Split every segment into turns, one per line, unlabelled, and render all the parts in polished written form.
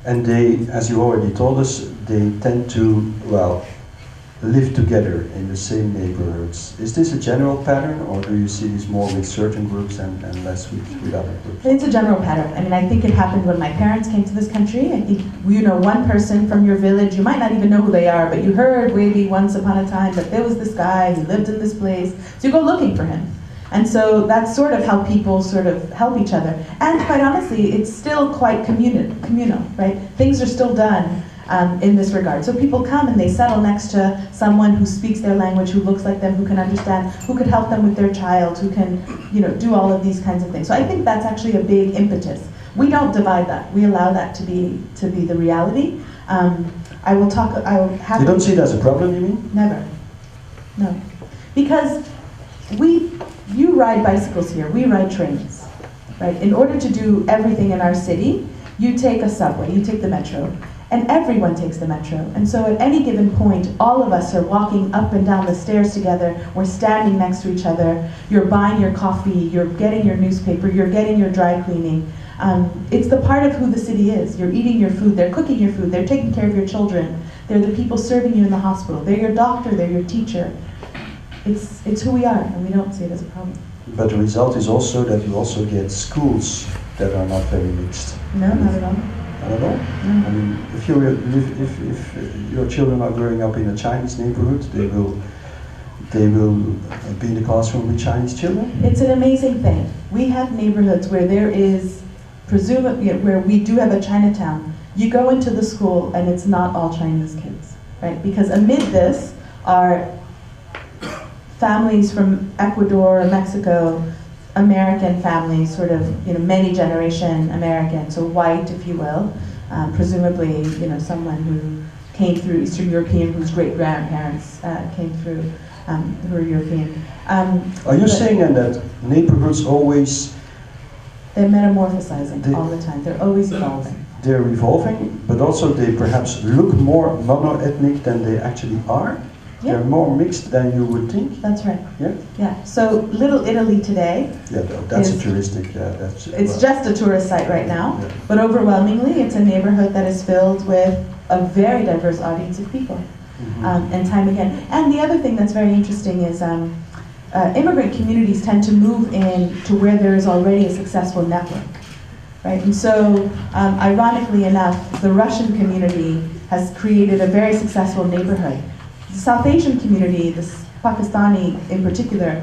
And they, as you already told us, they tend to, well, live together in the same neighborhoods. Is this a general pattern, or do you see this more with certain groups and less with other groups?
It's a general pattern. I mean, I think it happened when my parents came to this country. I think you know one person from your village, you might not even know who they are, but you heard maybe once upon a time that there was this guy who lived in this place, so you go looking for him. And so that's sort of how people sort of help each other. And quite honestly, it's still quite communal, right? Things are still done in this regard. So people come and they settle next to someone who speaks their language, who looks like them, who can understand, who could help them with their child, who can, you know, do all of these kinds of things. So I think that's actually a big impetus. We don't divide that. We allow that to be the reality. I will have.
You don't see it as a problem, you mean?
Never. No. Because you ride bicycles here, we ride trains, right? In order to do everything in our city, you take a subway, you take the metro, and everyone takes the metro. And so at any given point, all of us are walking up and down the stairs together, we're standing next to each other, you're buying your coffee, you're getting your newspaper, you're getting your dry cleaning. It's the part of who the city is. You're eating your food, they're cooking your food, they're taking care of your children, they're the people serving you in the hospital, they're your doctor, they're your teacher. It's who we are, and we don't see it as a problem.
But the result is also that you also get schools that are not very mixed.
No, not at all.
Not at all?
No.
I mean, if your children are growing up in a Chinese neighborhood, they will be in the classroom with Chinese children?
It's an amazing thing. We have neighborhoods where there is, presumably, where we do have a Chinatown. You go into the school and it's not all Chinese kids, right? Because amid this are families from Ecuador, Mexico, American families, sort of, you know, many generation American, so white, if you will, presumably, you know, someone who came through Eastern European, whose great grandparents came through, who are European.
Are you saying then that neighborhoods always...
They're metamorphosizing all the time, they're always evolving.
They're evolving, but also they perhaps look more mono-ethnic than they actually are?
Yeah.
They're more mixed than you would think?
That's right.
Yeah?
Yeah. So Little Italy today.
Yeah, that's a touristic.
It's just a tourist site right now,
yeah.
But overwhelmingly it's a neighborhood that is filled with a very diverse audience of people, and time again. And the other thing that's very interesting is immigrant communities tend to move in to where there is already a successful network, right? And so, ironically enough, the Russian community has created a very successful neighborhood. The South Asian community, the Pakistani in particular,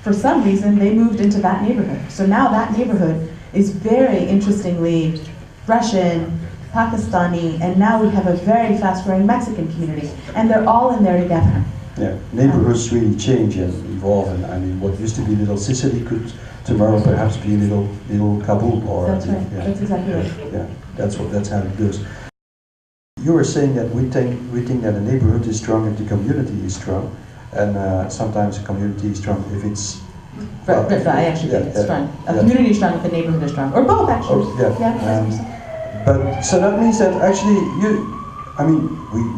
for some reason they moved into that neighborhood. So now that neighborhood is very interestingly Russian, Pakistani, and now we have a very fast-growing Mexican community, and they're all in there together.
Yeah, neighborhoods really change and evolve, and I mean, what used to be Little Sicily could tomorrow perhaps be Little Kabul, or
that's right.
Yeah,
that's exactly right.
Yeah, that's how it goes. You were saying that we think that a neighborhood is strong if the community is strong, and sometimes a community is strong if it's...
Right, I actually think it's strong. A community is strong if the neighborhood is strong, or both actually.
But so that means that actually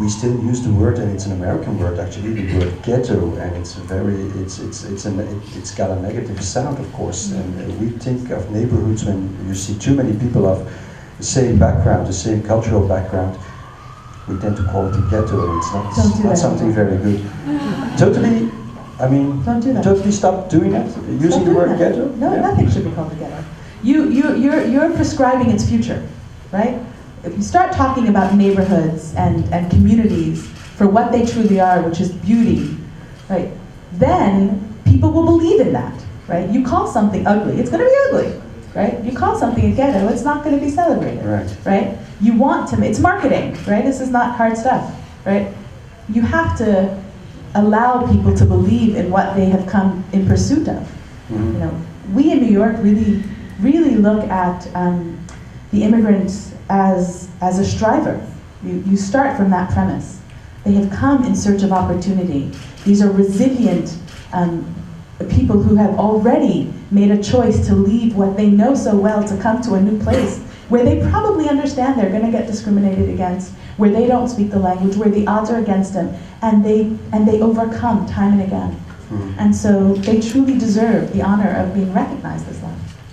we still use the word, and it's an American word actually, the word ghetto, and it's got a negative sound, of course. And we think of neighborhoods when you see too many people of the same background, the same cultural background. We tend to call it a ghetto, and it's not something very good. Totally, I mean, totally stop doing that, using the word ghetto?
No, nothing should be called a ghetto. You're prescribing its future, right? If you start talking about neighborhoods and communities for what they truly are, which is beauty, right, then people will believe in that, right? You call something ugly, it's going to be ugly, right? You call something a ghetto, it's not going to be celebrated, right? You want to, it's marketing, right? This is not hard stuff, right? You have to allow people to believe in what they have come in pursuit of. You know, we in New York really look at the immigrants as a striver. You start from that premise. They have come in search of opportunity. These are resilient people who have already made a choice to leave what they know so well to come to a new place where they probably understand they're going to get discriminated against, where they don't speak the language, where the odds are against them, and they overcome time and again. And so they truly deserve the honor of being recognized as that.